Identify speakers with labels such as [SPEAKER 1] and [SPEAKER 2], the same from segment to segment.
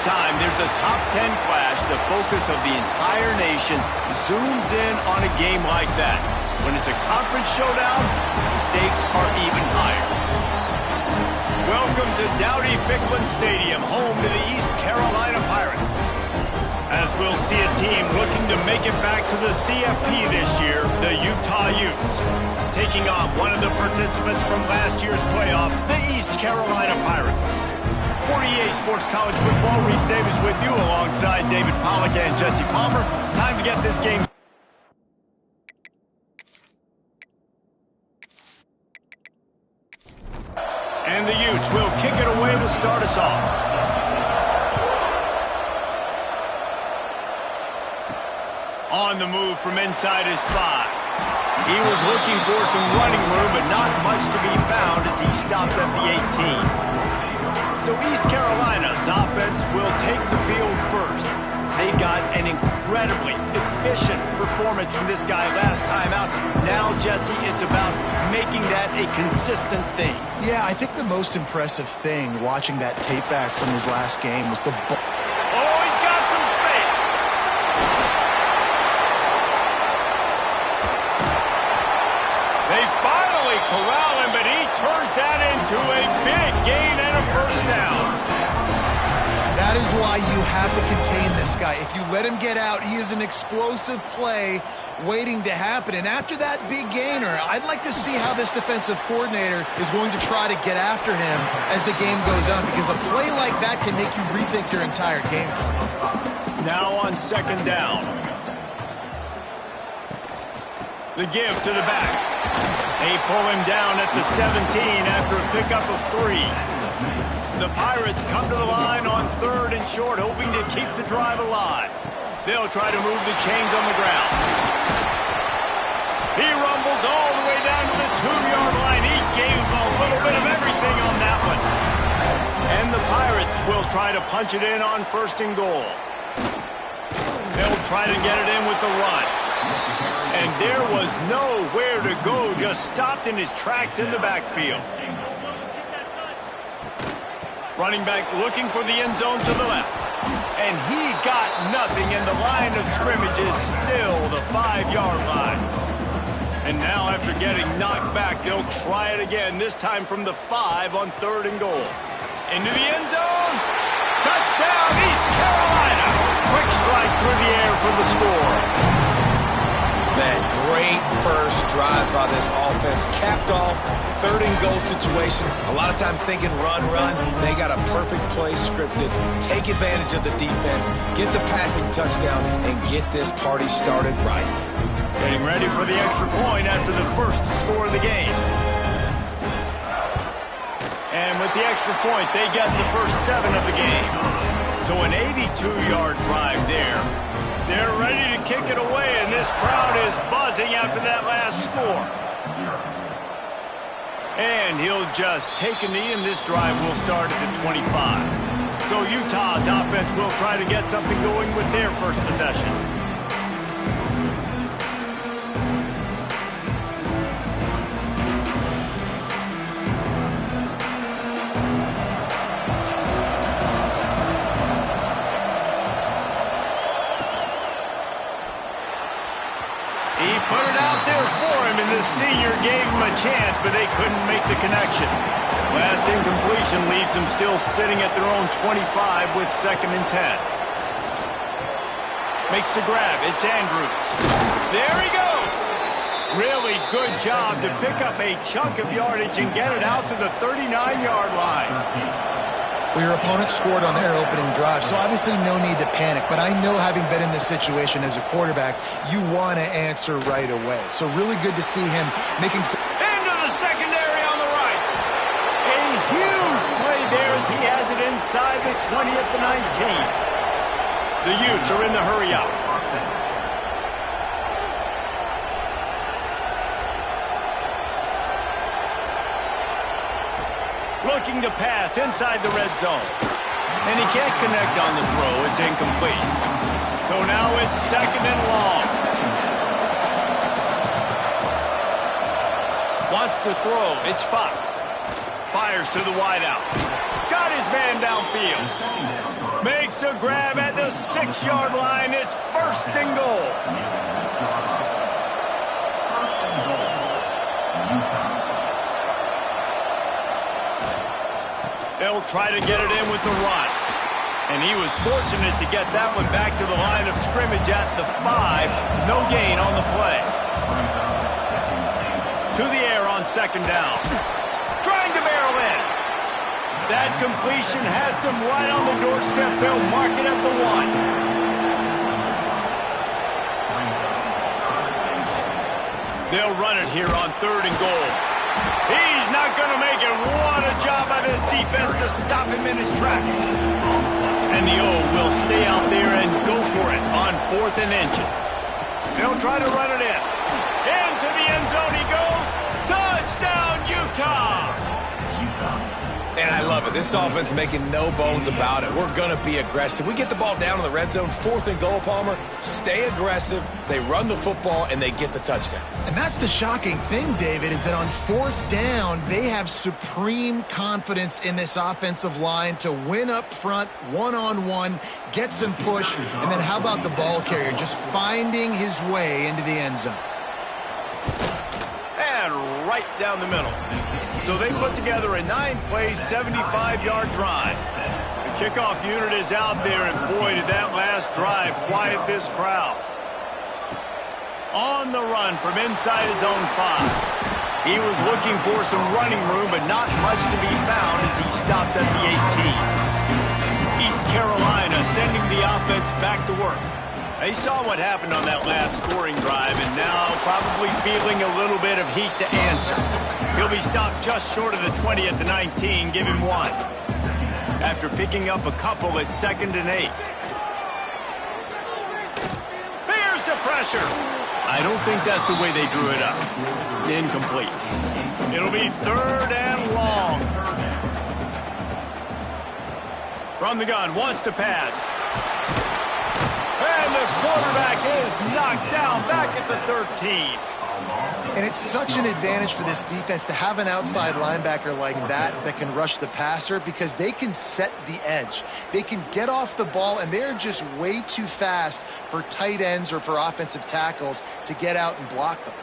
[SPEAKER 1] time there's a top 10 clash, the focus of the entire nation zooms in on a game like that. When it's a conference showdown, the stakes are even higher. Welcome to Dowdy-Ficklin Stadium, home to the East Carolina Pirates. As we'll see a team looking to make it back to the CFP this year, the Utah Utes. Taking on one of the participants from last year's playoff, the East Carolina Pirates. For EA Sports College Football, Reese Davis with you alongside David Pollack and Jesse Palmer. Time to get this game. And the Utes will kick it away to start us off. On the move from inside his 5. He was looking for some running room, but not much to be found as he stopped at the 18. So East Carolina's offense will take the field first. They got an incredibly efficient performance from this guy last time out. Now, Jesse, it's about making that a consistent thing.
[SPEAKER 2] Yeah, I think the most impressive thing watching that tape back from his last game was the ball.
[SPEAKER 1] Oh, he's got some space. They finally corral him, but he turns that into a big gain and a first down.
[SPEAKER 2] That is why you have to contain this guy. If you let him get out, he is an explosive play waiting to happen. And after that big gainer, I'd like to see how this defensive coordinator is going to try to get after him as the game goes on, because a play like that can make you rethink your entire game.
[SPEAKER 1] Now on second down. The give to the back. They pull him down at the 17 after a pickup of 3. The Pirates come to the line on 3rd and short, hoping to keep the drive alive. They'll try to move the chains on the ground. He rumbles all the way down to the 2-yard line. He gave a little bit of everything on that one. And the Pirates will try to punch it in on 1st and goal. They'll try to get it in with the run. And there was nowhere to go, just stopped in his tracks in the backfield. Running back looking for the end zone to the left. And he got nothing, and the line of scrimmage is still the 5-yard line. And now after getting knocked back, they'll try it again, this time from the 5 on 3rd and goal. Into the end zone. Touchdown, East Carolina. Quick strike through the air for the score.
[SPEAKER 3] Man, great first drive by this offense. Capped off, 3rd and goal situation. A lot of times thinking run. They got a perfect play scripted. Take advantage of the defense, get the passing touchdown, and get this party started right.
[SPEAKER 1] Getting ready for the extra point after the first score of the game. And with the extra point, they get the first 7 of the game. So an 82-yard drive there. They're ready to kick it away, and this crowd is buzzing after that last score. And he'll just take a knee, and this drive will start at the 25. So Utah's offense will try to get something going with their first possession. Put it out there for him, and the senior gave him a chance, but they couldn't make the connection. Last incompletion leaves them still sitting at their own 25 with 2nd and 10. Makes the grab. It's Andrews. There he goes. Really good job to pick up a chunk of yardage and get it out to the 39-yard line.
[SPEAKER 2] Well, your opponent scored on their opening drive, so obviously no need to panic. But I know, having been in this situation as a quarterback, you want to answer right away. So really good to see him making some...
[SPEAKER 1] Into the secondary on the right. A huge play there as he has it inside the 20 at the 19. The Utes are in the hurry up. Looking to pass inside the red zone. And he can't connect on the throw. It's incomplete. So now it's 2nd and long. Wants to throw. It's Fox. Fires to the wideout. Got his man downfield. Makes a grab at the 6-yard line. It's first and goal. They'll try to get it in with the run. And he was fortunate to get that one back to the line of scrimmage at the 5. No gain on the play. To the air on second down. Trying to barrel in. That completion has them right on the doorstep. They'll mark it at the 1. They'll run it here on third and goal. He's not going to make it. What a job by this defense to stop him in his tracks. And the O will stay out there and go for it on 4th and inches. They'll try to run it in. Into the end zone he goes. Touchdown, Utah!
[SPEAKER 3] And I love it. This offense making no bones about it. We're going to be aggressive. We get the ball down in the red zone, 4th and goal, Palmer. Stay aggressive. They run the football, and they get the touchdown.
[SPEAKER 2] And that's the shocking thing, David, is that on 4th down, they have supreme confidence in this offensive line to win up front, one-on-one, get some push, and then how about the ball carrier just finding his way into the end zone?
[SPEAKER 1] And right down the middle. So they put together a 9-play, 75-yard drive. The kickoff unit is out there, and boy, did that last drive quiet this crowd. On the run from inside his own 5. He was looking for some running room, but not much to be found as he stopped at the 18. East Carolina sending the offense back to work. They saw what happened on that last scoring drive, and now probably feeling a little bit of heat to answer. He'll be stopped just short of the 20 at the 19. Give him 1. After picking up a couple at 2nd and 8. There's the pressure. I don't think that's the way they drew it up. Incomplete. It'll be 3rd and long. From the gun, wants to pass. And the quarterback is knocked down back at the 13.
[SPEAKER 2] And it's such an advantage for this defense to have an outside linebacker like that can rush the passer because they can set the edge. They can get off the ball, and they're just way too fast for tight ends or for offensive tackles to get out and block them.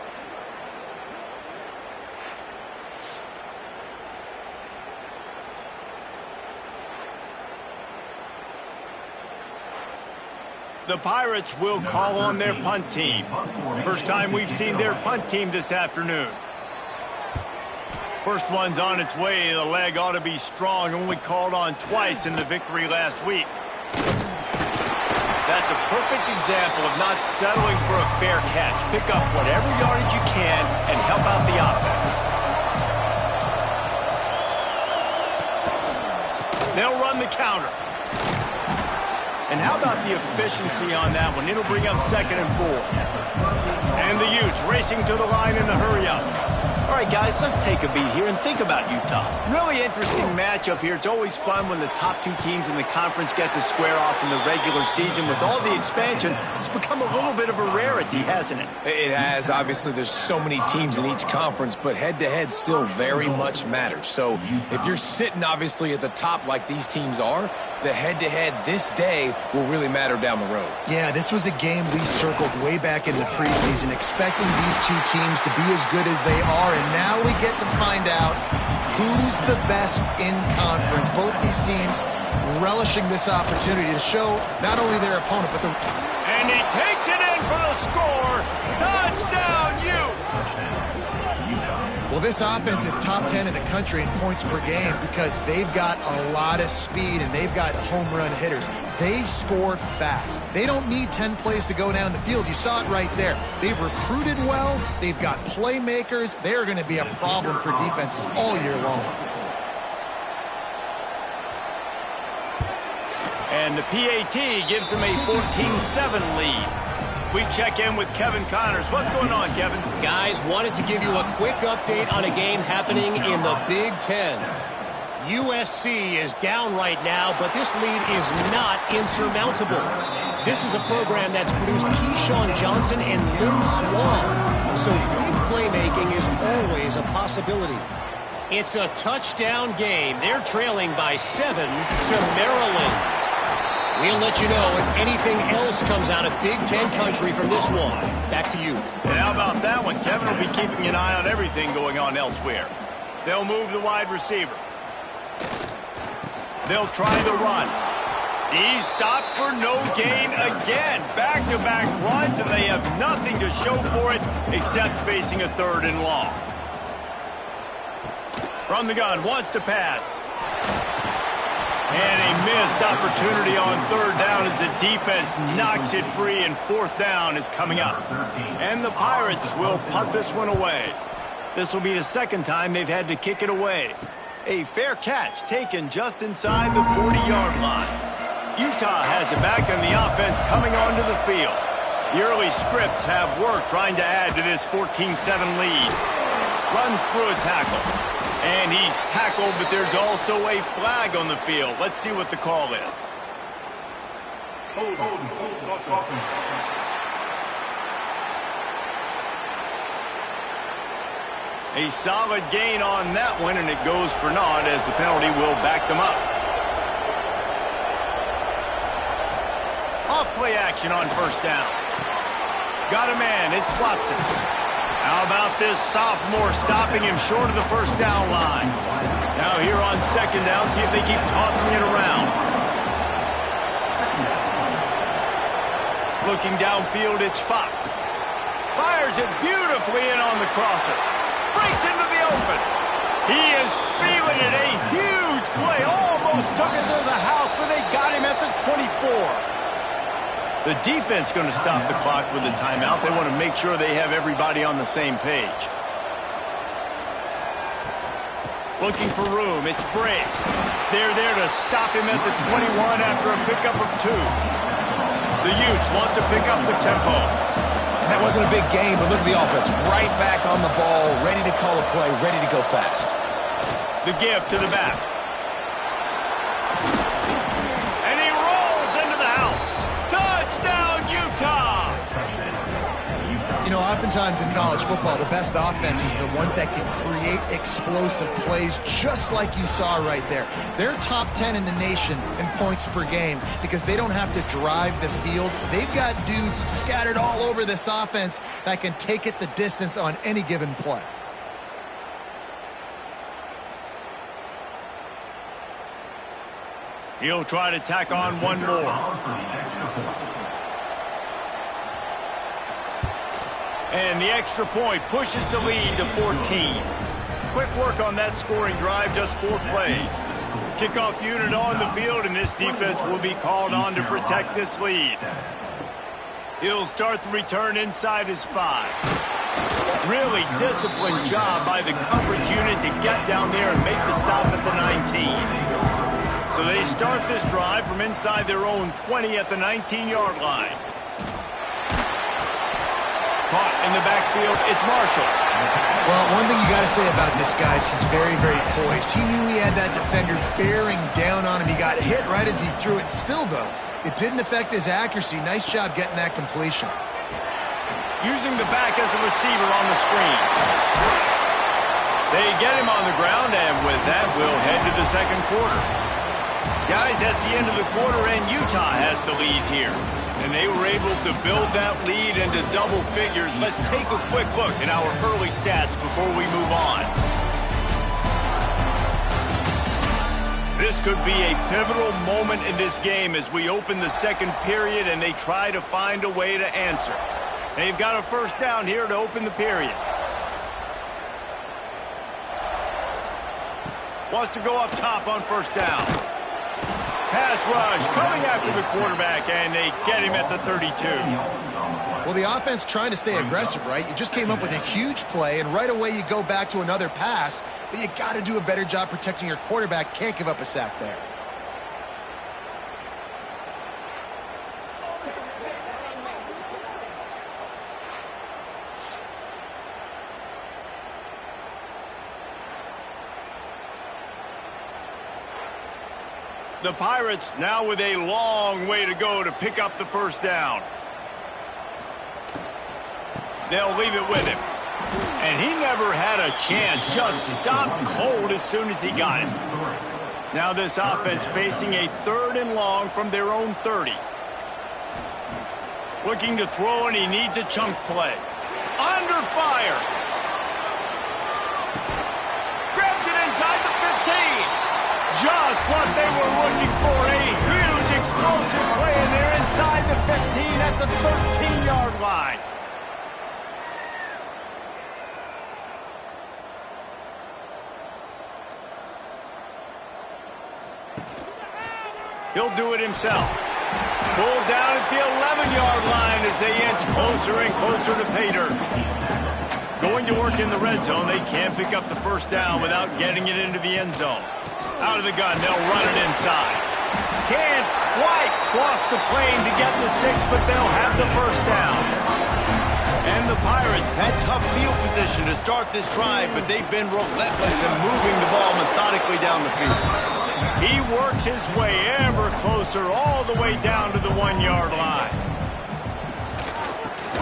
[SPEAKER 1] The Pirates will call on their punt team. First time we've seen their punt team this afternoon. First one's on its way. The leg ought to be strong. Only called on twice in the victory last week. That's a perfect example of not settling for a fair catch. Pick up whatever yardage you can and help out the offense. They'll run the counter. And how about the efficiency on that one? It'll bring up 2nd and 4. And the Utes racing to the line in a hurry-up. All right, guys, let's take a beat here and think about Utah. Really interesting matchup here. It's always fun when the top 2 teams in the conference get to square off in the regular season. With all the expansion, it's become a little bit of a rarity, hasn't it?
[SPEAKER 3] It has. Obviously, there's so many teams in each conference, but head-to-head still very much matters. So if you're sitting, obviously, at the top like these teams are, the head-to-head this day will really matter down the road.
[SPEAKER 2] Yeah, this was a game we circled way back in the preseason, expecting these 2 teams to be as good as they are, and now we get to find out who's the best in conference. Both these teams relishing this opportunity to show not only their opponent, but the...
[SPEAKER 1] And he takes it in for the score. Touchdown, Utes!
[SPEAKER 2] Well, this offense is top 10 in the country in points per game because they've got a lot of speed and they've got home run hitters. They score fast. They don't need 10 plays to go down the field. You saw it right there. They've recruited well. They've got playmakers. They're going to be a problem for defenses all year long.
[SPEAKER 1] And the PAT gives them a 14-7 lead. We check in with Kevin Connors. What's going on, Kevin?
[SPEAKER 4] Guys, wanted to give you a quick update on a game happening in the Big Ten. USC is down right now, but this lead is not insurmountable. This is a program that's produced Keyshawn Johnson and Lynn Swan, so big playmaking is always a possibility. It's a touchdown game. They're trailing by 7 to Maryland. We'll let you know if anything else comes out of Big Ten country from this one. Back to you.
[SPEAKER 1] And how about that one? Kevin will be keeping an eye on everything going on elsewhere. They'll move the wide receiver. They'll try the run. He's stopped for no gain again. Back-to-back runs, and they have nothing to show for it except facing a 3rd and long. From the gun, wants to pass. And a missed opportunity on 3rd down as the defense knocks it free, and 4th down is coming up. And the Pirates will punt this one away. This will be the 2nd time they've had to kick it away. A fair catch taken just inside the 40-yard line. Utah has it back, and the offense coming onto the field. The early scripts have worked trying to add to this 14-7 lead. Runs through a tackle. And he's tackled, but there's also a flag on the field. Let's see what the call is. A solid gain on that one, and it goes for naught as the penalty will back them up. Off-play action on 1st down. Got a man, it's Watson. How about this sophomore stopping him short of the 1st down line? Now here on 2nd down, see if they keep tossing it around. Looking downfield, it's Fox. Fires it beautifully in on the crosser. Breaks into the open. He is feeling it. A huge play. Almost took it to the house, but they got him at the 24. The defense going to stop the clock with a timeout. They want to make sure they have everybody on the same page. Looking for room. It's Brake. They're there to stop him at the 21 after a pickup of 2. The Utes want to pick up the tempo.
[SPEAKER 3] And that wasn't a big game, but look at the offense. Right back on the ball, ready to call a play, ready to go fast.
[SPEAKER 1] The give to the back. And he rolls into the house. Touchdown, Utah!
[SPEAKER 2] You know, oftentimes in college football, the best offenses are the ones that can create explosive plays, just like you saw right there. They're top 10 in the nation in points per game because they don't have to drive the field. They've got dudes scattered all over this offense that can take it the distance on any given play.
[SPEAKER 1] He'll try to tack on one more. And the extra point pushes the lead to 14. Quick work on that scoring drive, just 4 plays. Kickoff unit on the field, and this defense will be called on to protect this lead. He'll start the return inside his 5. Really disciplined job by the coverage unit to get down there and make the stop at the 19. So they start this drive from inside their own 20 at the 19-yard line. Caught in the backfield, it's Marshall.
[SPEAKER 2] Well, one thing you got to say about this guy is he's very, very poised. He knew he had that defender bearing down on him. He got hit right as he threw it. Still, though, it didn't affect his accuracy. Nice job getting that completion.
[SPEAKER 1] Using the back as a receiver on the screen. They get him on the ground, and with that, we'll head to the 2nd quarter. Guys, that's the end of the quarter, and Utah has the lead here. And they were able to build that lead into double figures. Let's take a quick look at our early stats before we move on. This could be a pivotal moment in this game as we open the 2nd period and they try to find a way to answer. They've got a 1st down here to open the period. Wants to go up top on 1st down. Pass rush coming after the quarterback, and they get him at the 32.
[SPEAKER 2] Well, the offense trying to stay aggressive, right? You just came up with a huge play, and right away you go back to another pass, but you got to do a better job protecting your quarterback. Can't give up a sack there.
[SPEAKER 1] The Pirates now with a long way to go to pick up the 1st down. They'll leave it with him. And he never had a chance. Just stopped cold as soon as he got it. Now this offense facing a 3rd and long from their own 30. Looking to throw, and he needs a chunk play. Under fire. Grabs it inside the 15. Just what they were looking for. A huge explosive play, and they're inside the 15 at the 13-yard line. He'll do it himself. Pulled down at the 11-yard line as they inch closer and closer to pay dirt. Going to work in the red zone, they can't pick up the first down without getting it into the end zone. Out of the gun, they'll run it inside. Can't quite cross the plane to get the 6, but they'll have the first down. And the Pirates had tough field position to start this drive, but they've been relentless in moving the ball methodically down the field. He works his way ever closer all the way down to the 1-yard line.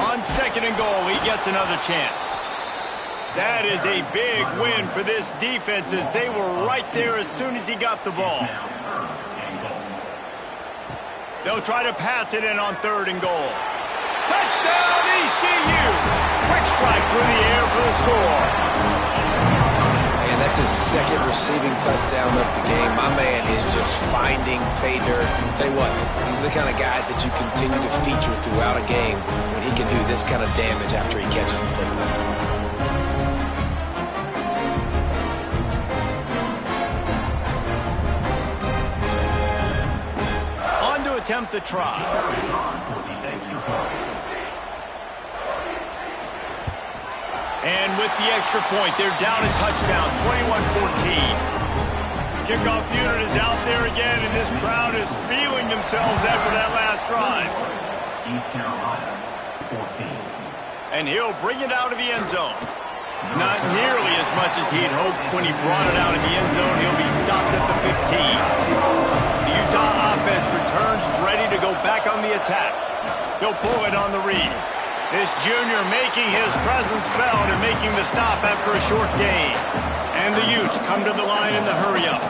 [SPEAKER 1] On 2nd and goal, he gets another chance. That is a big win for this defense as they were right there as soon as he got the ball. They'll try to pass it in on 3rd and goal. Touchdown ECU! Quick strike through the air for the score.
[SPEAKER 3] And that's his 2nd receiving touchdown of the game. My man is just finding pay dirt. Tell you what, these are the kind of guys that you continue to feature throughout a game when he can do this kind of damage after he catches the football.
[SPEAKER 1] Attempt the try. And with the extra point, they're down a touchdown, 21-14. Kickoff unit is out there again, and this crowd is feeling themselves after that last drive. East Carolina, 14. And he'll bring it out of the end zone. Not nearly as much as he'd hoped when he brought it out of the end zone. He'll be stopped at the 15. The Utah offense returns ready to go back on the attack. He'll pull it on the read. This junior making his presence felt and making the stop after a short gain. And the Utes come to the line in the hurry-up.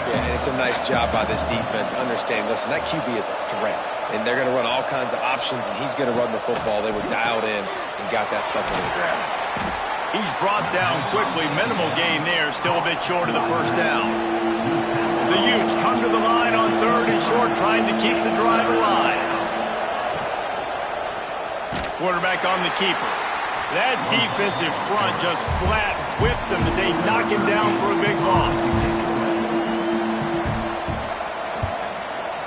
[SPEAKER 3] Yeah, and it's a nice job by this defense. Understand, listen, that QB is a threat. And they're going to run all kinds of options, and he's going to run the football. They were dialed in and got that sucker to the ground.
[SPEAKER 1] He's brought down quickly. Minimal gain there. Still a bit short of the first down. The Utes come to the line on 3rd and short, trying to keep the drive alive. Quarterback on the keeper. That defensive front just flat whipped them as they knock him down for a big loss.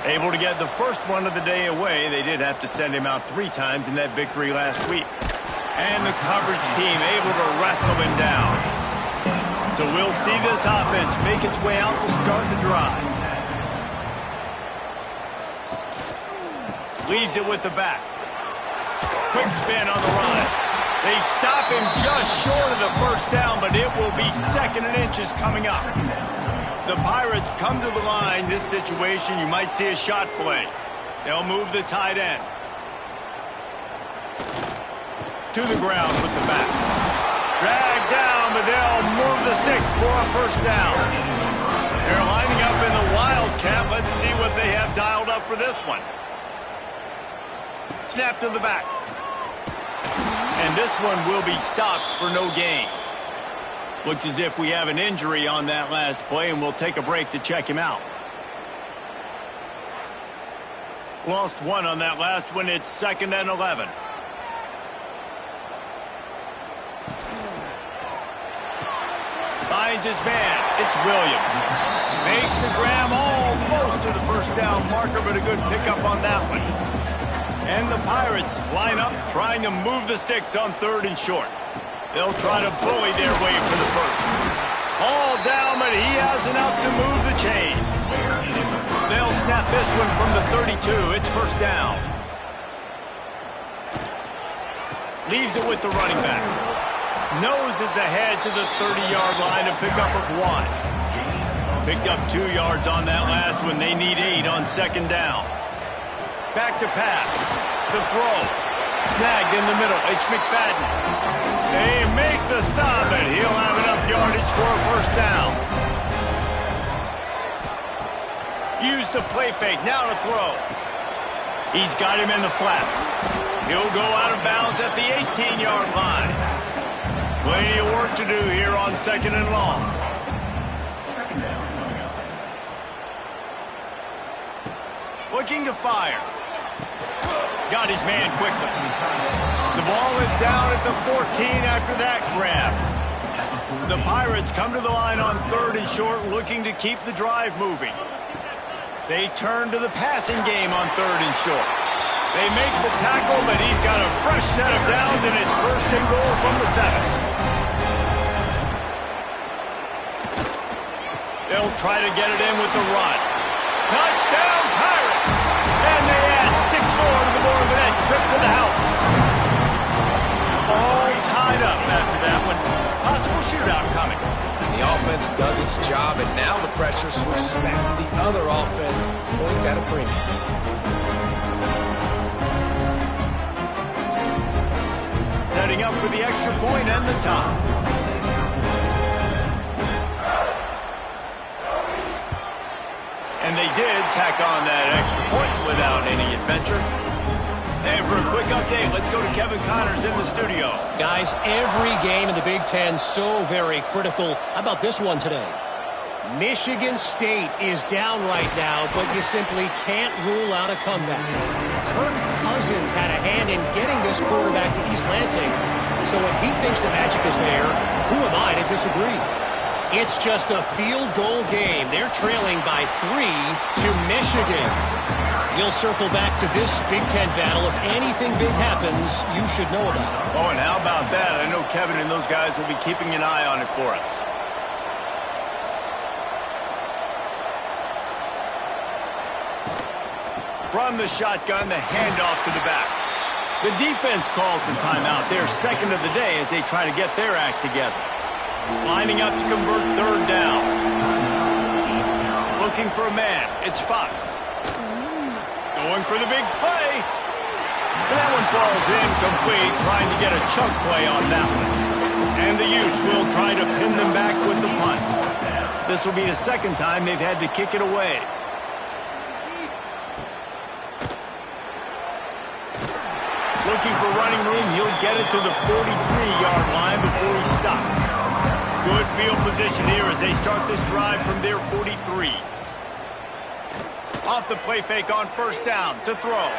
[SPEAKER 1] Able to get the first one of the day away. They did have to send him out 3 times in that victory last week. And the coverage team able to wrestle him down. So we'll see this offense make its way out to start the drive. Leaves it with the back. Quick spin on the run. They stop him just short of the first down, but it will be 2nd and inches coming up. The Pirates come to the line. This situation, you might see a shot play. They'll move the tight end. To the ground with the back. Dragged down, but they'll move the sticks for a first down. They're lining up in the Wildcat. Let's see what they have dialed up for this one. Snap to the back. And this one will be stopped for no gain. Looks as if we have an injury on that last play, and we'll take a break to check him out. Lost one on that last one. It's 2nd and 11. Finds his man. It's Williams. Makes the grab almost to the first down marker, but a good pickup on that one. And the Pirates line up, trying to move the sticks on 3rd and short. They'll try to bully their way for the first. All down, but he has enough to move the chains. They'll snap this one from the 32. It's first down. Leaves it with the running back. Noses ahead to the 30-yard line to pick up of 1. Picked up 2 yards on that last one. They need 8 on 2nd down. Back to pass. The throw. Snagged in the middle. It's McFadden. They make the stop, and he'll have enough yardage for a first down. the play fake. Now to throw. He's got him in the flat. He'll go out of bounds at the 18-yard line. Plenty of work to do here on 2nd and long. Looking to fire. Got his man quickly. The ball is down at the 14 after that grab. The Pirates come to the line on 3rd and short, looking to keep the drive moving. They turn to the passing game on 3rd and short. They make the tackle, but he's got a fresh set of downs, and it's 1st and goal from the 7. They'll try to get it in with the run. Touchdown, Pirates! And they add 6 more to the board with that trip to the house. All tied up after that one. Possible shootout coming.
[SPEAKER 3] And the offense does its job, and now the pressure switches back to the other offense. Points at a premium.
[SPEAKER 1] Setting up for the extra point and the tie. And they did tack on that extra point without any adventure. And for a quick update, let's go to Kevin Connors in the studio.
[SPEAKER 4] Guys, every game in the Big Ten so very critical. How about this one today? Michigan State is down right now, but you simply can't rule out a comeback. Kirk Cousins had a hand in getting this quarterback to East Lansing, so if he thinks the magic is there, who am I to disagree? It's just a field goal game. They're trailing by 3 to Michigan. We'll circle back to this Big Ten battle. If anything big happens, you should know about it.
[SPEAKER 1] Oh, and how about that? I know Kevin and those guys will be keeping an eye on it for us. From the shotgun, the handoff to the back. The defense calls the timeout. They're 2nd of the day as they try to get their act together. Lining up to convert 3rd down. Looking for a man. It's Fox. Going for the big play. And that one falls incomplete, trying to get a chunk play on that one. And the Utes will try to pin them back with the punt. This will be the 2nd time they've had to kick it away. Looking for running room, he'll get it to the 43-yard line before he stops. Good field position here as they start this drive from their 43. Off the play fake on 1st down to throw.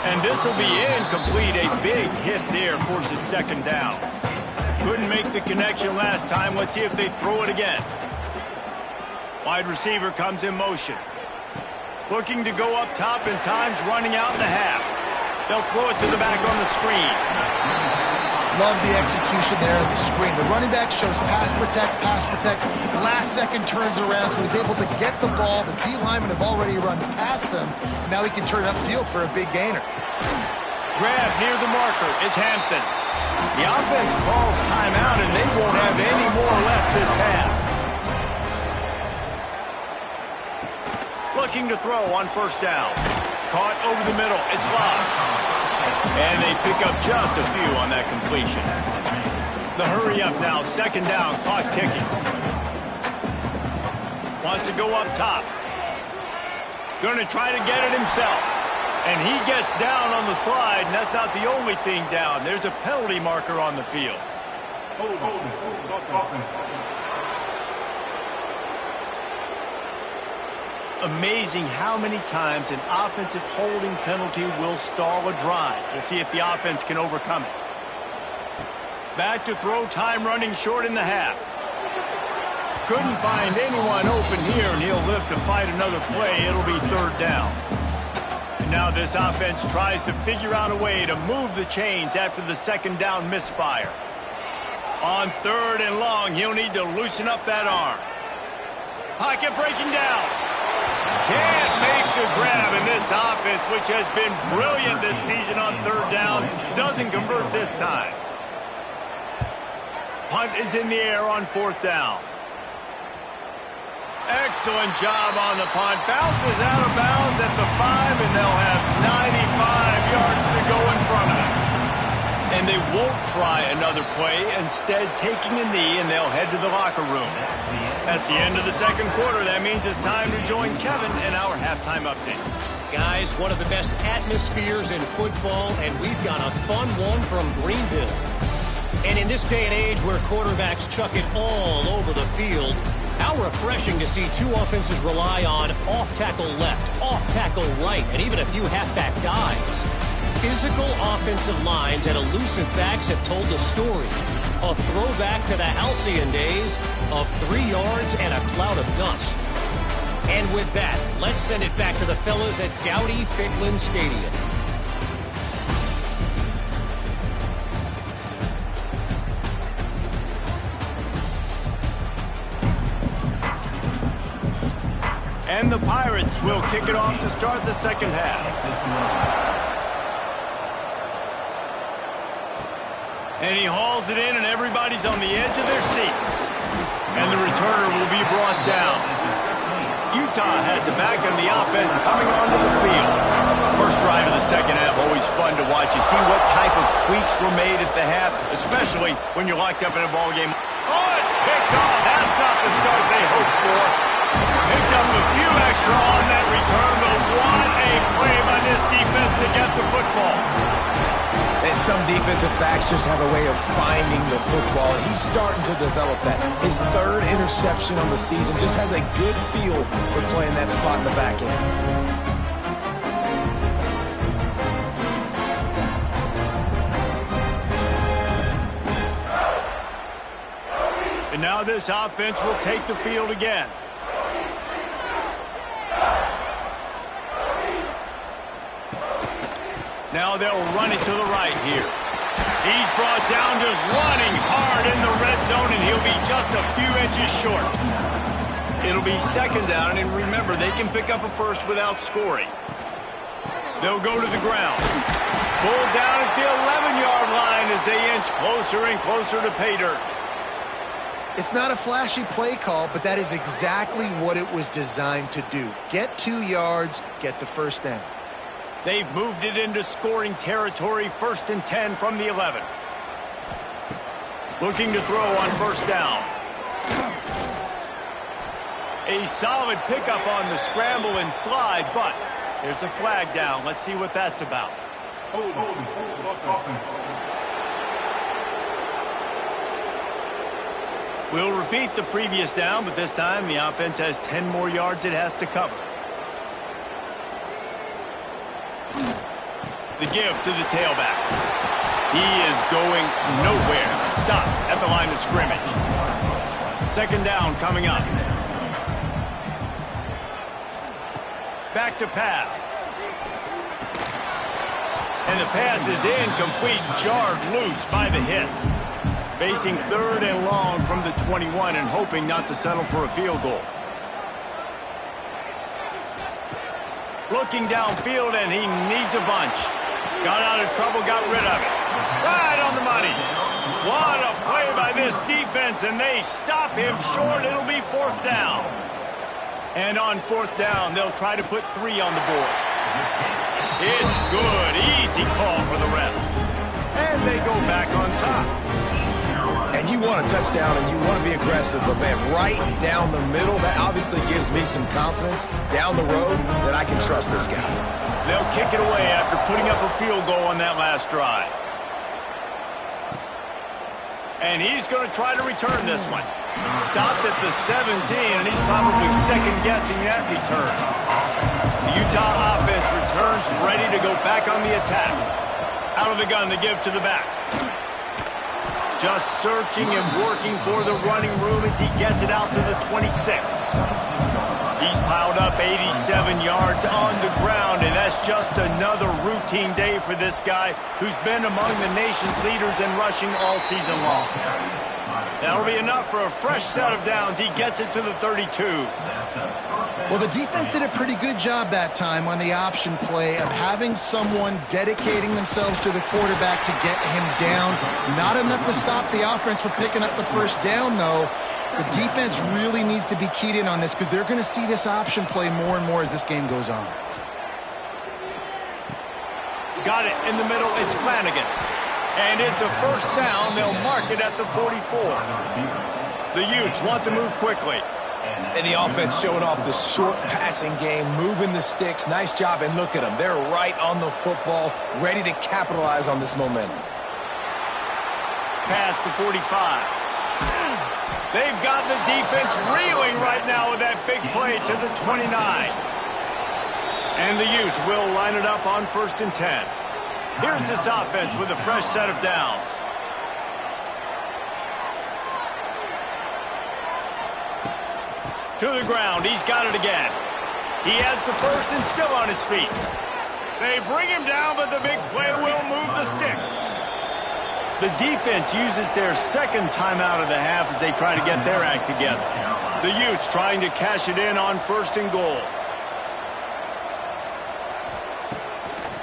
[SPEAKER 1] And this will be incomplete. A big hit there forces 2nd down. Couldn't make the connection last time. Let's see if they throw it again. Wide receiver comes in motion. Looking to go up top, and time's running out in the half. They'll throw it to the back on the screen.
[SPEAKER 2] Love the execution there of the screen. The running back shows pass protect. Last second turns around, so he's able to get the ball. The D linemen have already run past him. Now he can turn upfield for a big gainer.
[SPEAKER 1] Grab near the marker. It's Hampton. The offense calls timeout, and they won't have any more left this half. Looking to throw on 1st down. Caught over the middle. It's locked. And they pick up just a few on that completion. The hurry up now. 2nd down. Clock ticking. Wants to go up top. Going to try to get it himself. And he gets down on the slide, and that's not the only thing down. There's a penalty marker on the field. Amazing how many times an offensive holding penalty will stall a drive. We'll see if the offense can overcome it. Back to throw, time running short in the half. Couldn't find anyone open here, and he'll live to fight another play. It'll be 3rd down. And now this offense tries to figure out a way to move the chains after the 2nd down misfire. On 3rd and long, he'll need to loosen up that arm. Pocket breaking down. Can't make the grab, and this offense, which has been brilliant this season on 3rd down, doesn't convert this time. Punt is in the air on 4th down. Excellent job on the punt. Bounces out of bounds at the 5, and they'll have 95 yards to go in front of it. And they won't try another play, instead taking a knee, and they'll head to the locker room. That's the end of the second quarter. That means it's time to join Kevin in our halftime update.
[SPEAKER 4] Guys, one of the best atmospheres in football, and we've got a fun one from Greenville. And in this day and age where quarterbacks chuck it all over the field, how refreshing to see two offenses rely on off-tackle left, off-tackle right, and even a few halfback dives. Physical offensive lines and elusive backs have told the story. A throwback to the halcyon days of 3 yards and a cloud of dust. And with that, let's send it back to the fellas at Dowdy-Ficklin Stadium.
[SPEAKER 1] And the Pirates will kick it off to start the second half. And he hauls it in, and everybody's on the edge of their seats. And the returner will be brought down. Utah has it back on the offense coming onto the field. First drive of the second half, always fun to watch. You see what type of tweaks were made at the half, especially when you're locked up in a ball game. Oh, it's picked off. That's not the start they hoped for. Picked up a few extra on that return, but what a play by this defense to get the football.
[SPEAKER 3] And some defensive backs just have a way of finding the football. He's starting to develop that. His third interception on the season, just has a good feel for playing that spot in the back end.
[SPEAKER 1] And now this offense will take the field again. Now they'll run it to the right here. He's brought down, just running hard in the red zone, and he'll be just a few inches short. It'll be second down, and remember, they can pick up a first without scoring. They'll go to the ground. Pulled down at the 11-yard line as they inch closer and closer to pay dirt.
[SPEAKER 2] It's not a flashy play call, but that is exactly what it was designed to do. Get 2 yards, get the first down.
[SPEAKER 1] They've moved it into scoring territory, 1st and 10 from the 11. Looking to throw on first down. A solid pickup on the scramble and slide, but there's a flag down. Let's see what that's about. We'll repeat the previous down, but this time the offense has 10 more yards it has to cover. The give to the tailback. He is going nowhere. Stop at the line of scrimmage. Second down coming up. Back to pass. And the pass is incomplete, jarred loose by the hit. Facing 3rd and long from the 21 and hoping not to settle for a field goal. Looking downfield, and he needs a bunch. Got out of trouble, got rid of it. Right on the money. What a play by this defense, and they stop him short. It'll be 4th down. And on 4th down, they'll try to put 3 on the board. It's good. Easy call for the refs. And they go back on top.
[SPEAKER 3] And you want a touchdown and you want to be aggressive, but man, right down the middle, that obviously gives me some confidence down the road that I can trust this guy.
[SPEAKER 1] They'll kick it away after putting up a field goal on that last drive. And he's going to try to return this one. Stopped at the 17, and he's probably second-guessing that return. The Utah offense returns ready to go back on the attack. Out of the gun to give to the back. Just searching and working for the running room as he gets it out to the 26. He's piled up 87 yards on the ground, and that's just another routine day for this guy who's been among the nation's leaders in rushing all season long. That'll be enough for a fresh set of downs. He gets it to the 32.
[SPEAKER 2] Well, the defense did a pretty good job that time on the option play of having someone dedicating themselves to the quarterback to get him down. Not enough to stop the offense from picking up the first down, though. The defense really needs to be keyed in on this because they're going to see this option play more and more as this game goes on.
[SPEAKER 1] Got it in the middle. It's Flanagan. And it's a first down. They'll mark it at the 44. The Utes want to move quickly.
[SPEAKER 3] And the offense showing off the short passing game, moving the sticks. Nice job, and look at them. They're right on the football, ready to capitalize on this momentum.
[SPEAKER 1] Past the 45. They've got the defense reeling right now with that big play to the 29. And the Utes will line it up on 1st and 10. Here's this offense with a fresh set of downs. To the ground. He's got it again. He has the first and still on his feet. They bring him down, but the big play will move the sticks. The defense uses their second timeout of the half as they try to get their act together. The Utes trying to cash it in on 1st and goal.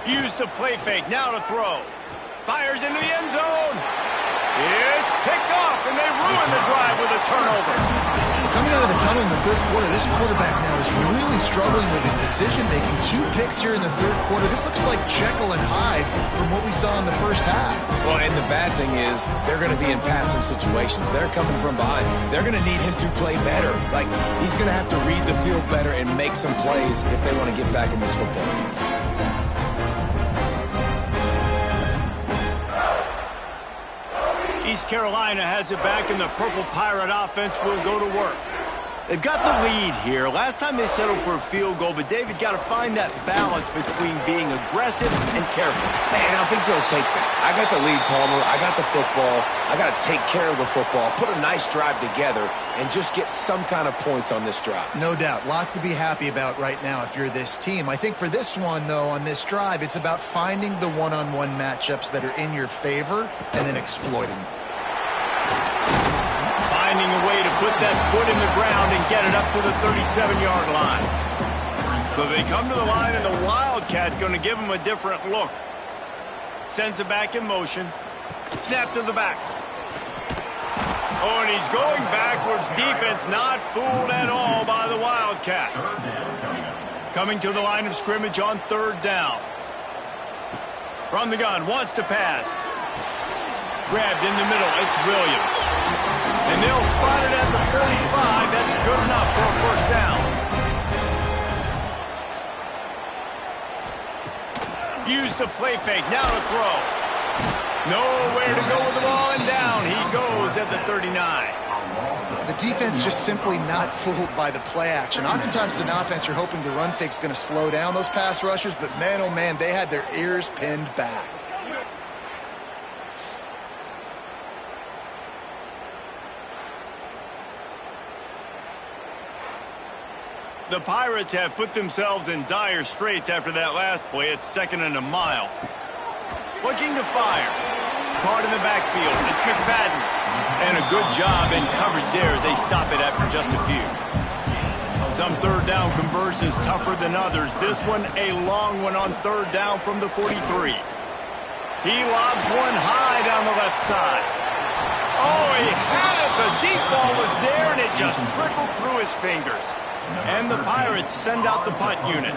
[SPEAKER 1] Use the play fake, now to throw. Fires into the end zone. It's picked off, and they ruin the drive with a turnover.
[SPEAKER 2] Coming out of the tunnel in the third quarter, this quarterback now is really struggling with his decision-making. 2 picks here in the third quarter. This looks like Jekyll and Hyde from what we saw in the first half.
[SPEAKER 3] Well, and the bad thing is they're going to be in passing situations. They're coming from behind. They're going to need him to play better. Like, he's going to have to read the field better and make some plays if they want to get back in this football game.
[SPEAKER 1] East Carolina has it back, and the Purple Pirate offense will go to work. They've got the lead here. Last time they settled for a field goal, but David got to find that balance between being aggressive and careful.
[SPEAKER 3] And I think they'll take that. I got the lead, Palmer. I got the football. I got to take care of the football, put a nice drive together, and just get some kind of points on this drive.
[SPEAKER 2] No doubt. Lots to be happy about right now if you're this team. I think for this one, though, on this drive, it's about finding the one-on-one matchups that are in your favor and then exploiting them.
[SPEAKER 1] Finding a way to put that foot in the ground and get it up to the 37-yard line. So they come to the line, and the Wildcat going to give them a different look. Sends it back in motion. Snap to the back. Oh, and he's going backwards. Defense not fooled at all by the Wildcat. Coming to the line of scrimmage on 3rd down. From the gun, wants to pass. Grabbed in the middle. It's Williams. And they'll spot it at the 45. That's good enough for a first down. Use the play fake. Now to throw. Nowhere to go with the ball, and down he goes at the 39.
[SPEAKER 2] The defense just simply not fooled by the play action. Oftentimes, as an offense, you're hoping the run fake's going to slow down those pass rushers, but man, oh man, they had their ears pinned back.
[SPEAKER 1] The Pirates have put themselves in dire straits after that last play. It's 2nd and a mile. Looking to fire. Caught in the backfield. It's McFadden. And a good job in coverage there as they stop it after just a few. Some 3rd down conversions tougher than others. This one a long one on 3rd down from the 43. He lobs one high down the left side. Oh, he had it. The deep ball was there, and it just trickled through his fingers. And the Pirates send out the punt unit.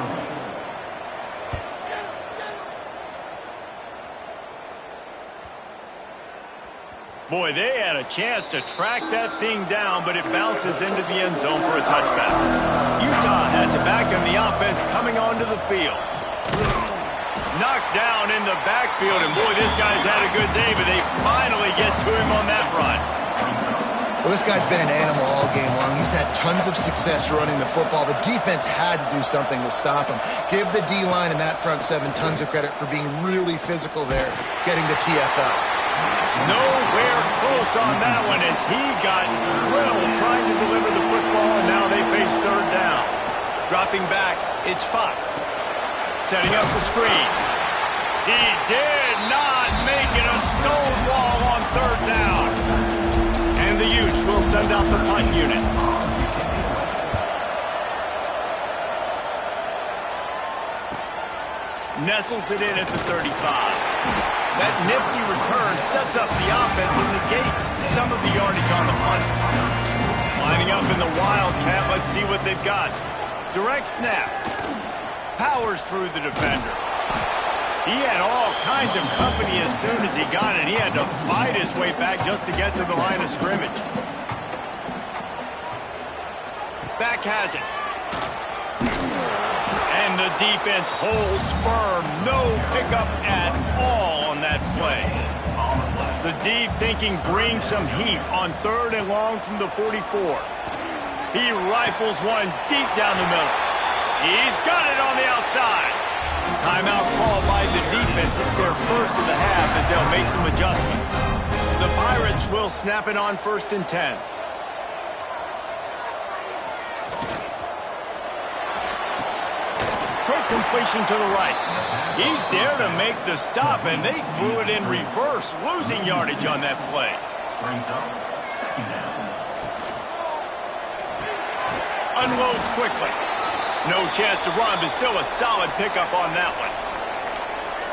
[SPEAKER 1] Boy, they had a chance to track that thing down, but it bounces into the end zone for a touchback. Utah has it back, and the offense coming onto the field. Knocked down in the backfield, and boy, this guy's had a good day, but they finally get to him on that run.
[SPEAKER 2] Well, this guy's been an animal all game long. He's had tons of success running the football. The defense had to do something to stop him. Give the D-line and that front 7 tons of credit for being really physical there, getting the TFL.
[SPEAKER 1] Nowhere close on that one as he got drilled trying to deliver the football, and now they face 3rd down. Dropping back, it's Fox. Setting up the screen. He did not make it a stone wall on 3rd down. And the Utes will send out the punt unit. Nestles it in at the 35. That nifty return sets up the offense and negates some of the yardage on the punt. Lining up in the Wildcat, let's see what they've got. Direct snap. Powers through the defender. He had all kinds of company as soon as he got it. He had to fight his way back just to get to the line of scrimmage. Back has it. And the defense holds firm. No pickup at all on that play. The D thinking bring some heat on 3rd and long from the 44. He rifles one deep down the middle. He's got it on the outside. Timeout called by the defense. It's their first of the half as they'll make some adjustments. The Pirates will snap it on 1st and 10. Quick completion to the right. He's there to make the stop, and they threw it in reverse, losing yardage on that play. Unloads quickly. No chance to run, but still a solid pickup on that one.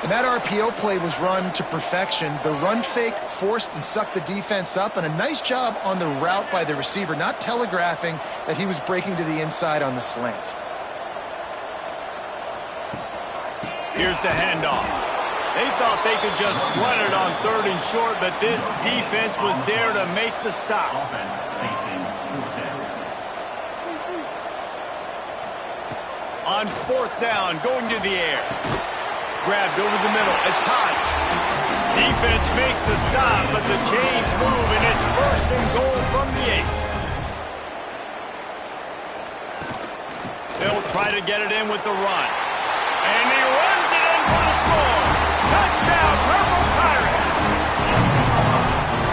[SPEAKER 2] And that RPO play was run to perfection. The run fake forced and sucked the defense up, and a nice job on the route by the receiver, not telegraphing that he was breaking to the inside on the slant.
[SPEAKER 1] Here's the handoff. They thought they could just run it on 3rd and short, but this defense was there to make the stop. On 4th down, going to the air. Grabbed over the middle. It's Hodge. Defense makes a stop, but the chains move, and it's 1st and goal from the 8. They'll try to get it in with the run. And he runs it in for the score. Touchdown, Purple Pirates.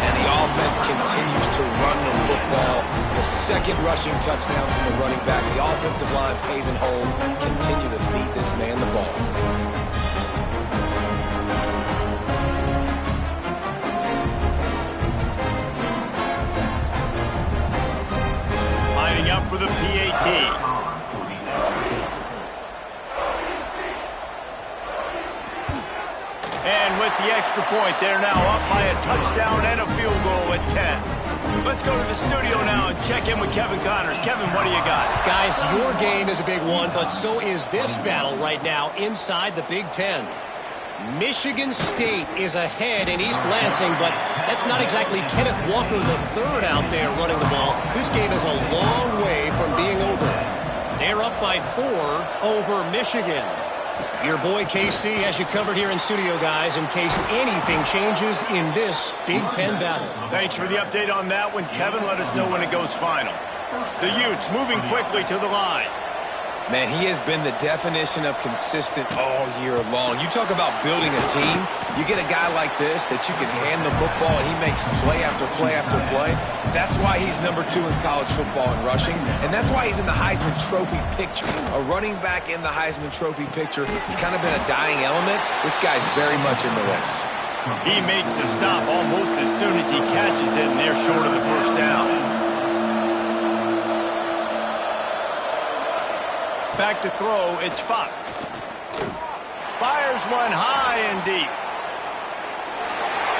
[SPEAKER 3] And the offense continues to run the football. The 2nd rushing touchdown from the running back. The offensive line paving holes. Continue to feed this man the ball.
[SPEAKER 1] Lining up for the PAT. And with the extra point, they're now up by a touchdown and a field goal at 10. Let's go to the studio now and check in with Kevin Connors. Kevin, what do you got?
[SPEAKER 4] Guys, your game is a big one, but so is this battle right now inside the Big Ten. Michigan State is ahead in East Lansing, but that's not exactly Kenneth Walker III out there running the ball. This game is a long way from being over. They're up by 4 over Michigan. Your boy KC has you covered here in studio, guys, in case anything changes in this Big Ten battle.
[SPEAKER 1] Thanks for the update on that one, Kevin. Let us know when it goes final. The Utes moving quickly to the line.
[SPEAKER 3] Man, he has been the definition of consistent all year long. You talk about building a team. You get a guy like this that you can hand the football, and he makes play after play after play. That's why he's number 2 in college football in rushing, and that's why he's in the Heisman Trophy picture. A running back in the Heisman Trophy picture. It's kind of been a dying element. This guy's very much in the race.
[SPEAKER 1] He makes the stop almost as soon as he catches it, and they're short of the 1st down. Back to throw, it's Fox. Fires one high and deep.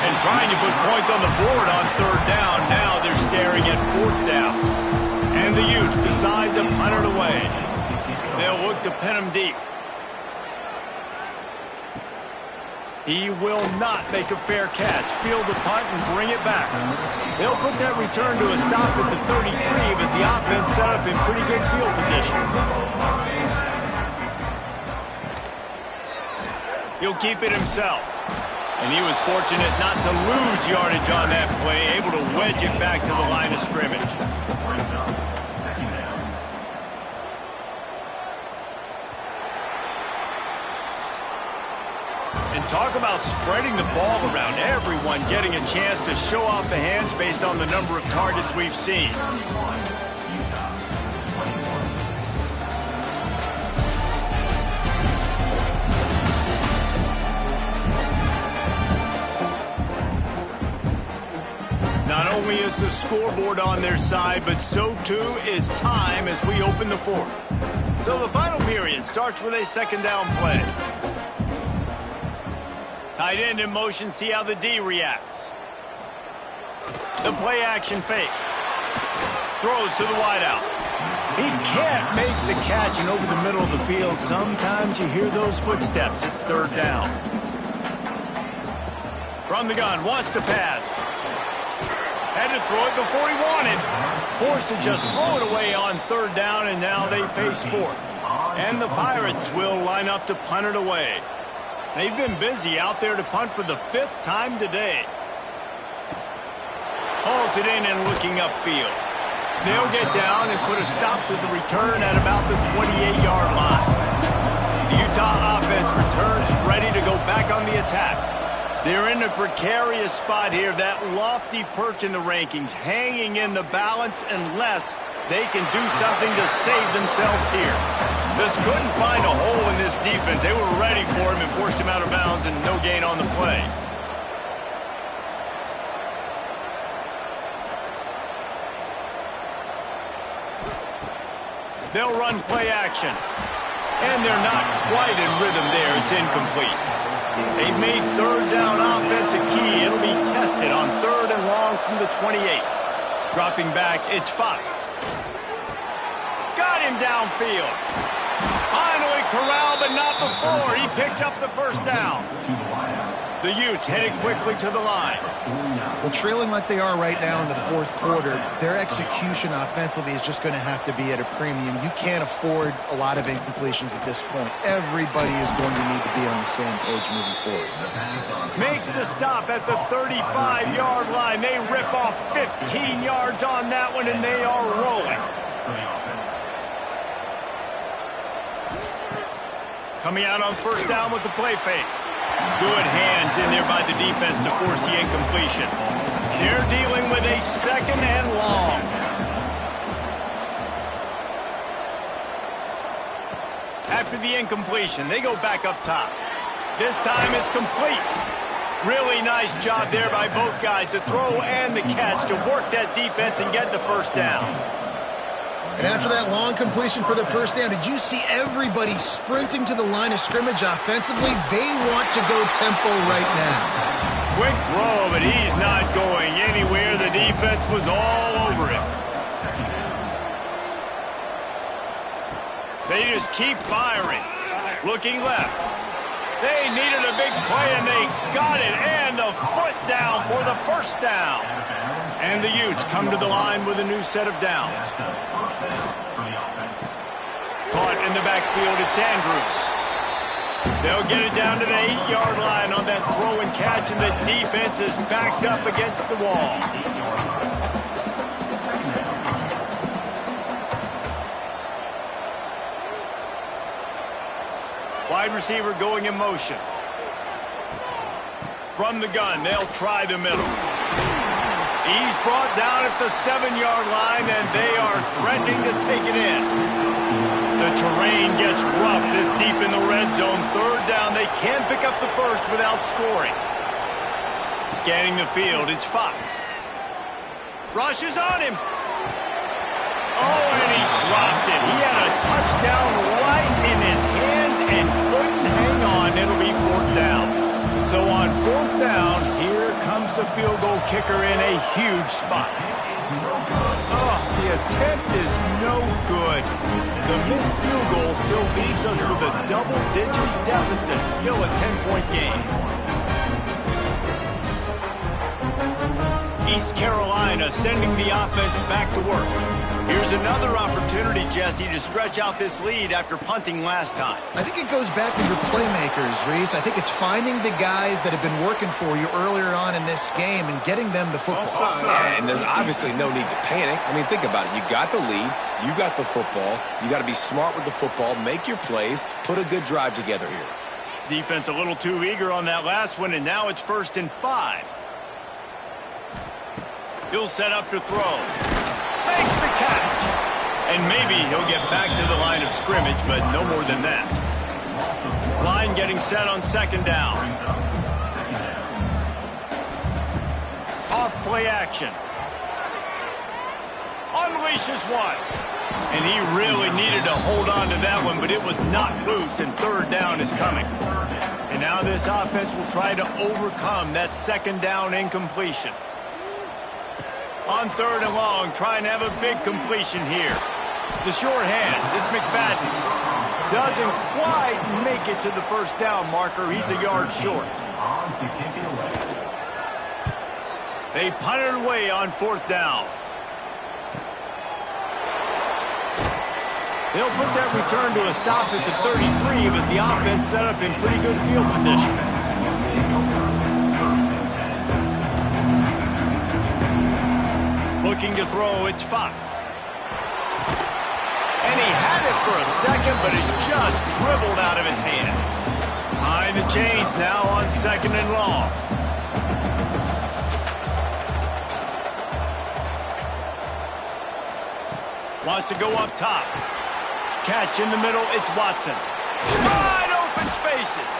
[SPEAKER 1] And trying to put points on the board on 3rd down. Now they're staring at 4th down. And the Utes decide to punt it away. They'll look to pin him deep. He will not make a fair catch. Field the punt and bring it back. They'll put that return to a stop at the 33, but the offense set up in pretty good field position. He'll keep it himself. And he was fortunate not to lose yardage on that play, able to wedge it back to the line of scrimmage. And talk about spreading the ball around. Everyone getting a chance to show off the hands based on the number of targets we've seen. Not only is the scoreboard on their side, but so too is time as we open the 4th. So the final period starts with a 2nd down play. Tight end in motion, see how the D reacts. The play action fake. Throws to the wideout. He can't make the catch, and over the middle of the field, sometimes you hear those footsteps. It's third down. From the gun, wants to pass. Had to throw it before he wanted. Forced to just throw it away on third down, and now they face fourth. And the Pirates will line up to punt it away. They've been busy out there to punt for the 5th time today. Hauls it in and looking upfield. They'll get down and put a stop to the return at about the 28-yard line. The Utah offense returns ready to go back on the attack. They're in a precarious spot here, that lofty perch in the rankings, hanging in the balance unless they can do something to save themselves here. Just couldn't find a hole in this defense. They were ready for him and forced him out of bounds, and no gain on the play. They'll run play action. And they're not quite in rhythm there. It's incomplete. They've made third down offense a key. It'll be tested on 3rd and long from the 28. Dropping back, it's Fox. Got him downfield. Finally corralled, but not before. He picked up the first down. The Utes headed quickly to the line.
[SPEAKER 2] Well, trailing like they are right now in the 4th quarter, their execution offensively is just going to have to be at a premium. You can't afford a lot of incompletions at this point. Everybody is going to need to be on the same page moving forward.
[SPEAKER 1] Makes the stop at the 35-yard line. They rip off 15 yards on that one, and they are rolling. Coming out on first down with the play fake. Good hands in there by the defense to force the incompletion. They're dealing with a 2nd and long. After the incompletion, they go back up top. This time it's complete. Really nice job there by both guys to throw and the catch to work that defense and get the first down.
[SPEAKER 2] And after that long completion for the first down, did you see everybody sprinting to the line of scrimmage offensively? They want to go tempo right now.
[SPEAKER 1] Quick throw, but he's not going anywhere. The defense was all over him. They just keep firing. Looking left. They needed a big play, and they got it. And the foot down for the first down. And the Utes come to the line with a new set of downs. Caught in the backfield, it's Andrews. They'll get it down to the 8-yard line on that throw and catch, and the defense is backed up against the wall. Wide receiver going in motion. From the gun, they'll try the middle. He's brought down at the 7-yard line, and they are threatening to take it in. The terrain gets rough this deep in the red zone. Third down, they can't pick up the first without scoring. Scanning the field, it's Fox. Rushes on him. Oh, and he dropped it. He had a touchdown right in his hands and couldn't hang on. It'll be 4th down. So on 4th down, here comes the field goal kicker in a huge spot. Oh, the attempt is no good. The missed field goal still leaves us with a double-digit deficit. Still a 10-point game. East Carolina sending the offense back to work. Here's another opportunity, Jesse, to stretch out this lead after punting last time.
[SPEAKER 2] I think it goes back to your playmakers, Reese. I think it's finding the guys that have been working for you earlier on in this game and getting them the football.
[SPEAKER 3] Yeah, and there's obviously no need to panic. I mean, think about it. You got the lead. You got the football. You got to be smart with the football. Make your plays. Put a good drive together here.
[SPEAKER 1] Defense a little too eager on that last one, and now it's 1st and 5. He'll set up to throw. Makes the catch. And maybe he'll get back to the line of scrimmage, but no more than that. Line getting set on 2nd down. Off play action. Unleashes one. And he really needed to hold on to that one, but it was not loose, and 3rd down is coming. And now this offense will try to overcome that 2nd down incompletion. On 3rd and long, trying to have a big completion here. The short hands, it's McFadden. Doesn't quite make it to the first down marker. He's a yard short. They punt it away on 4th down. They'll put that return to a stop at the 33, but the offense set up in pretty good field position. Looking to throw, it's Fox. And he had it for a second, but it just dribbled out of his hands. Behind the chains now on 2nd and long. Wants to go up top. Catch in the middle, it's Watson. Wide open spaces.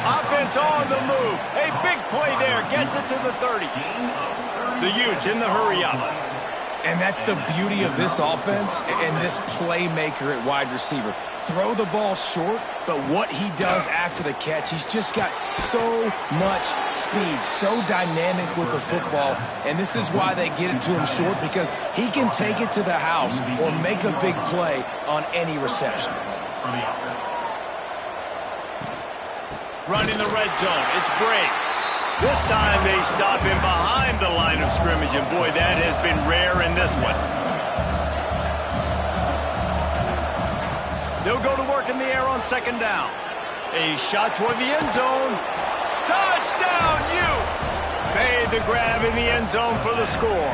[SPEAKER 1] Offense on the move. A big play there, gets it to the 30. The Utes in the hurry up.
[SPEAKER 3] And that's the beauty of this offense and this playmaker at wide receiver. Throw the ball short, but what he does after the catch, he's just got so much speed, so dynamic with the football, and this is why they get it to him short, because he can take it to the house or make a big play on any reception.
[SPEAKER 1] Running the red zone, it's Bray. This time they stop him behind the line of scrimmage, and boy, that has been rare in this one. They'll go to work in the air on 2nd down. A shot toward the end zone. Touchdown, Utes! Made the grab in the end zone for the score.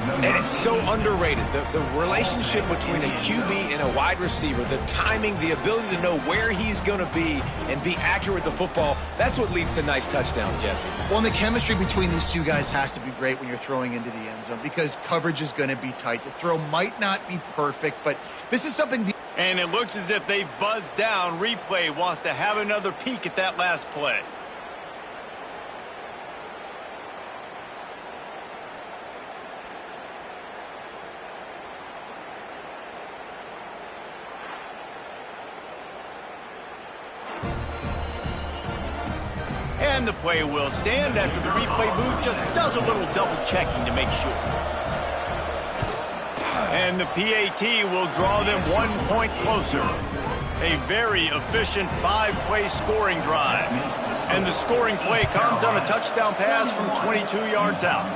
[SPEAKER 3] And it's so underrated. The relationship between a QB and a wide receiver, the timing, the ability to know where he's going to be and be accurate with the football, that's what leads to nice touchdowns, Jesse.
[SPEAKER 2] Well, and the chemistry between these two guys has to be great when you're throwing into the end zone because coverage is going to be tight. The throw might not be perfect, but this is something...
[SPEAKER 1] And it looks as if they've buzzed down. Replay wants to have another peek at that last play. And the play will stand after the replay booth just does a little double checking to make sure. And the PAT will draw them 1 point closer. A very efficient 5-play scoring drive. And the scoring play comes on a touchdown pass from 22 yards out.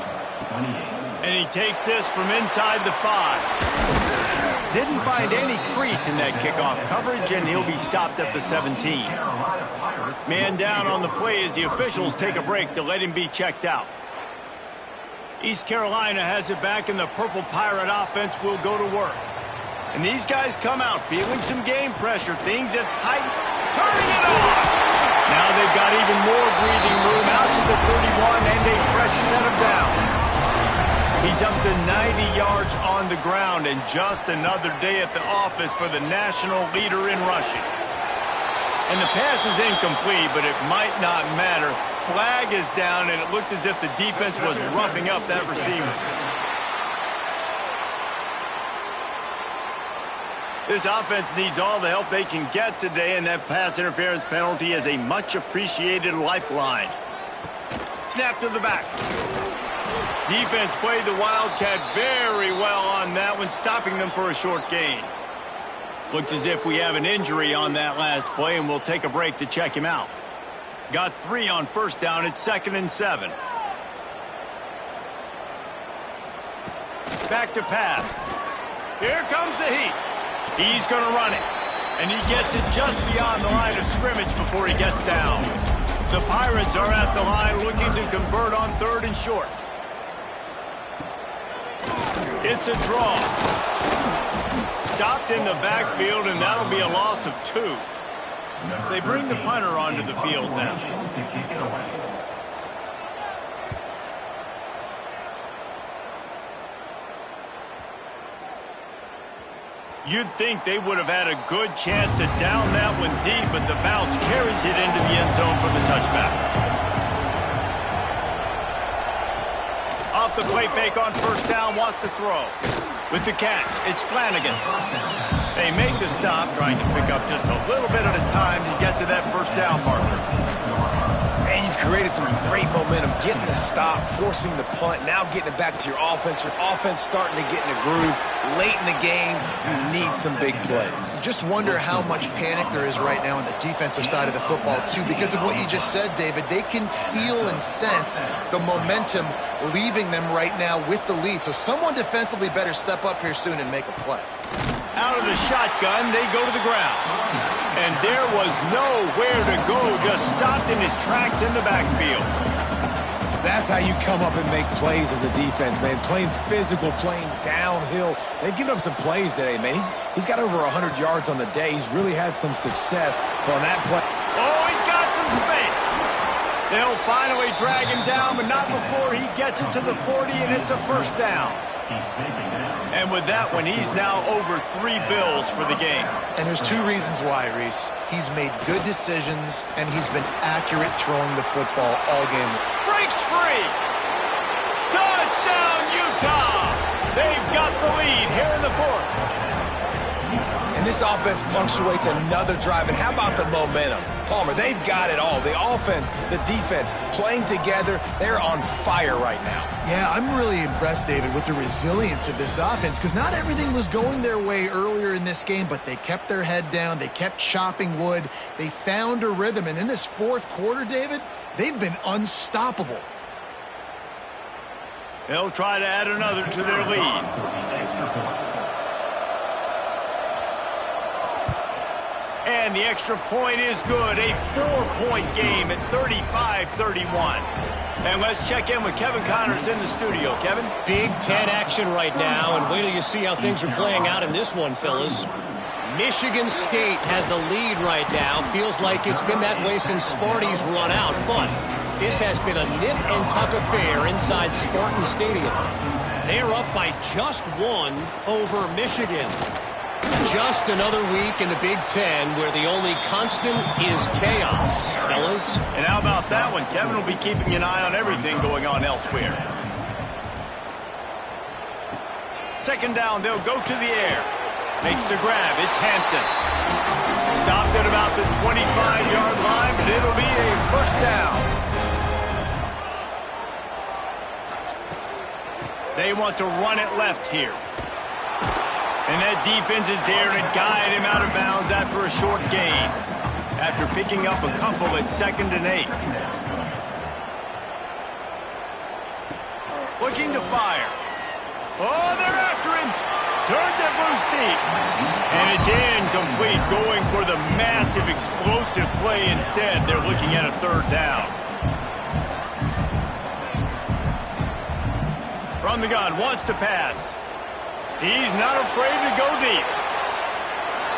[SPEAKER 1] And he takes this from inside the 5. Didn't find any crease in that kickoff coverage, and he'll be stopped at the 17. Man down on the play as the officials take a break to let him be checked out. East Carolina has it back, and the Purple Pirate offense will go to work. And these guys come out feeling some game pressure. Things have tightened, turning it on. Now they've got even more breathing room out to the 31 and a fresh set of downs. He's up to 90 yards on the ground, and just another day at the office for the national leader in rushing. And the pass is incomplete, but it might not matter. Flag is down, and it looked as if the defense was roughing up that receiver. This offense needs all the help they can get today, and that pass interference penalty is a much-appreciated lifeline. Snap to the back. Defense played the Wildcat very well on that one, stopping them for a short gain. Looks as if we have an injury on that last play, and we'll take a break to check him out. Got 3 on 1st down. It's 2nd and 7. Back to pass. Here comes the heat. He's going to run it. And he gets it just beyond the line of scrimmage before he gets down. The Pirates are at the line looking to convert on 3rd and short. It's a draw. Stopped in the backfield, and that'll be a loss of 2. They bring the punter onto the field now. You'd think they would have had a good chance to down that one deep, but the bounce carries it into the end zone for the touchback. Off the play fake on 1st down, wants to throw. With the catch, it's Flanagan. They make the stop, trying to pick up just a little bit at a time to get to that 1st down marker.
[SPEAKER 3] And you've created some great momentum, getting the stop, forcing the punt, now getting it back to your offense. Your offense starting to get in a groove. Late in the game, you need some big plays.
[SPEAKER 2] You just wonder how much panic there is right now on the defensive side of the football, too, because of what you just said, David. They can feel and sense the momentum leaving them right now with the lead. So someone defensively better step up here soon and make a play.
[SPEAKER 1] Out of the shotgun, they go to the ground. And there was nowhere to go, just stopped in his tracks in the backfield.
[SPEAKER 3] That's how you come up and make plays as a defense, man. Playing physical, playing downhill. They've given up some plays today, man. He's got over 100 yards on the day. He's really had some success. But on that play...
[SPEAKER 1] Oh, he's got some space. They'll finally drag him down, but not before he gets it to the 40, and it's a first down. And with that one, he's now over 3 bills for the game.
[SPEAKER 2] And there's 2 reasons why, Reese. He's made good decisions, and he's been accurate throwing the football all game.
[SPEAKER 1] Breaks free. Touchdown, Utah. They've got the lead here in the 4th.
[SPEAKER 3] And this offense punctuates another drive. And how about the momentum? Palmer, they've got it all. The offense, the defense, playing together. They're on fire right now.
[SPEAKER 2] Yeah, I'm really impressed, David, with the resilience of this offense, because not everything was going their way earlier in this game, but they kept their head down. They kept chopping wood. They found a rhythm. And in this 4th quarter, David, they've been unstoppable.
[SPEAKER 1] They'll try to add another to their lead. And the extra point is good. A 4-point game at 35-31. And let's check in with Kevin Connors in the studio. Kevin?
[SPEAKER 4] Big Ten action right now, and wait till you see how things are playing out in this one, fellas. Michigan State has the lead right now. Feels like it's been that way since Sparty's run out, but this has been a nip-and-tuck affair inside Spartan Stadium. They're up by just 1 over Michigan. Just another week in the Big Ten where the only constant is chaos, fellas.
[SPEAKER 1] And how about that one? Kevin will be keeping an eye on everything going on elsewhere. 2nd down, they'll go to the air. Makes the grab. It's Hampton. Stopped at about the 25-yard line, but it'll be a first down. They want to run it left here. And that defense is there to guide him out of bounds after a short gain. After picking up a couple at 2nd and 8. Looking to fire. Oh, they're after him. Turns it loose deep. And it's incomplete, going for the massive explosive play instead. They're looking at a 3rd down. From the gun, wants to pass. He's not afraid to go deep.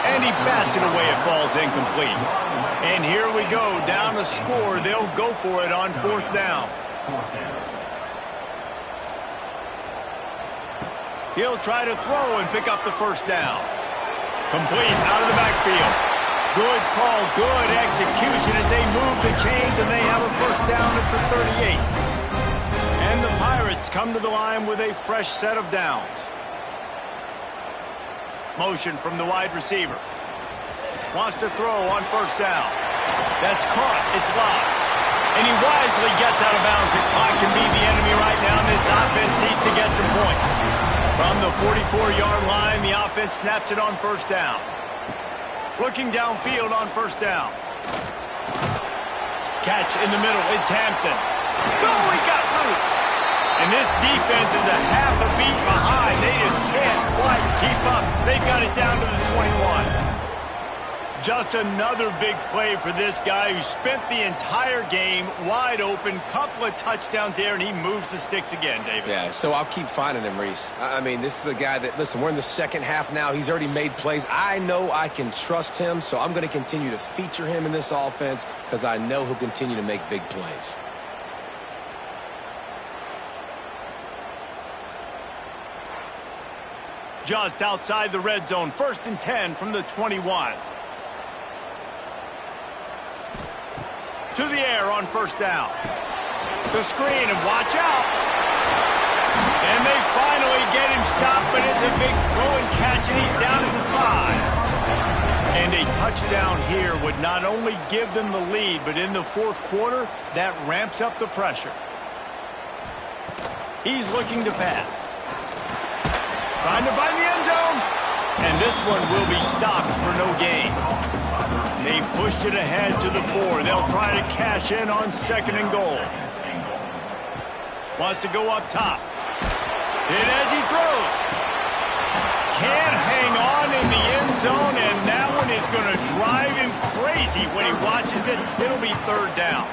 [SPEAKER 1] And he bats it away. It falls incomplete. And here we go. Down to score. They'll go for it on 4th down. He'll try to throw and pick up the first down. Complete out of the backfield. Good call. Good execution as they move the chains, and they have a first down at the 38. And the Pirates come to the line with a fresh set of downs. Motion from the wide receiver. Wants to throw on 1st down. That's caught. It's locked. And he wisely gets out of bounds. The clock can be the enemy right now. This offense needs to get some points. From the 44-yard line, the offense snaps it on 1st down. Looking downfield on 1st down. Catch in the middle. It's Hampton. Oh, he got loose. And this defense is a half a beat behind. They just can't quite keep up. They've got it down to the 21. Just another big play for this guy who spent the entire game wide open. Couple of touchdowns there, and he moves the sticks again, David.
[SPEAKER 3] Yeah, so I'll keep finding him, Reese. I mean, this is a guy that, listen, we're in the 2nd half now. He's already made plays. I know I can trust him, so I'm going to continue to feature him in this offense because I know he'll continue to make big plays.
[SPEAKER 1] Just outside the red zone. 1st and 10 from the 21. To the air on 1st down. The screen, and watch out. And they finally get him stopped, but it's a big throw and catch, and he's down at the 5. And a touchdown here would not only give them the lead, but in the fourth quarter, that ramps up the pressure. He's looking to pass. Trying to find the end zone. And this one will be stopped for no gain. They've pushed it ahead to the 4. They'll try to cash in on 2nd and goal. Wants to go up top. Hit as he throws. Can't hang on in the end zone, and that one is going to drive him crazy when he watches it. It'll be 3rd down.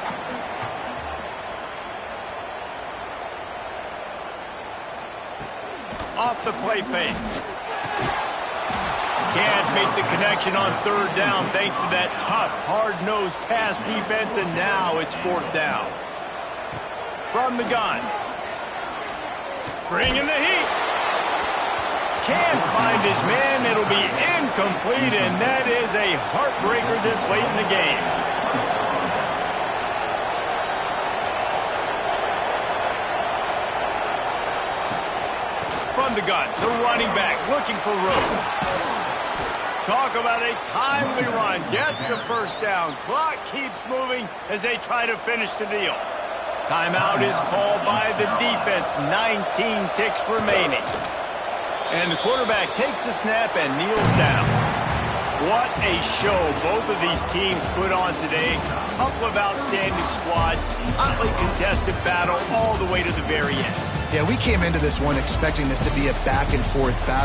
[SPEAKER 1] Off the play fake. Can't make the connection on 3rd down thanks to that tough, hard-nosed pass defense, and now it's 4th down. From the gun. Bringing the heat. Can't find his man. It'll be incomplete, and that is a heartbreaker this late in the game. From the gun, the running back looking for room. Talk about a timely run. Gets the 1st down. Clock keeps moving as they try to finish the deal. Timeout is called by the defense. 19 ticks remaining. And the quarterback takes the snap and kneels down. What a show both of these teams put on today. A couple of outstanding squads. Hotly contested battle all the way to the very end.
[SPEAKER 2] Yeah, we came into this one expecting this to be a back-and-forth battle.